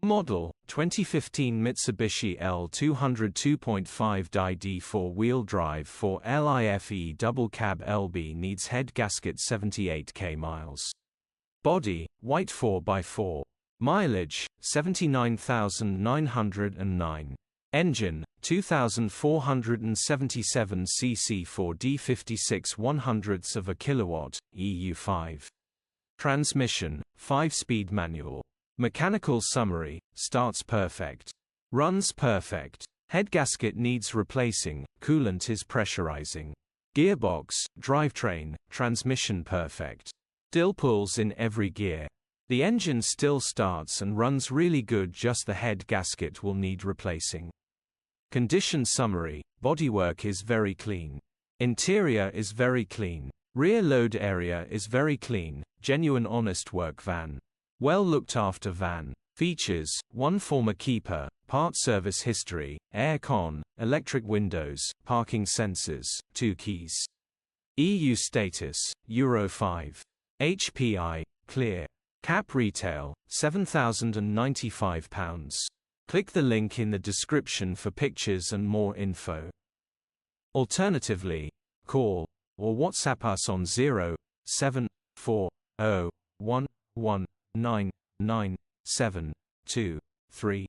Model, 2015 Mitsubishi L200 2.5DI-D 4-wheel drive 4Life double cab LB needs head gasket 78k miles. Body, white 4x4. Mileage, 79,909. Engine, 2,477 cc 4D 56/100ths of a kilowatt, EU5. Transmission, 5-speed manual. Mechanical summary, starts perfect. Runs perfect. Head gasket needs replacing, coolant is pressurizing. Gearbox, drivetrain, transmission perfect. Still pulls in every gear. The engine still starts and runs really good, just the head gasket will need replacing. Condition summary, bodywork is very clean. Interior is very clean. Rear load area is very clean, genuine honest work van. Well looked after van. Features, 1 former keeper, part service history, air con, electric windows, parking sensors, 2 keys. EU status, Euro 5. HPI, clear. Cap retail, £7,095. Click the link in the description for pictures and more info. Alternatively, call or WhatsApp us on 07401199723.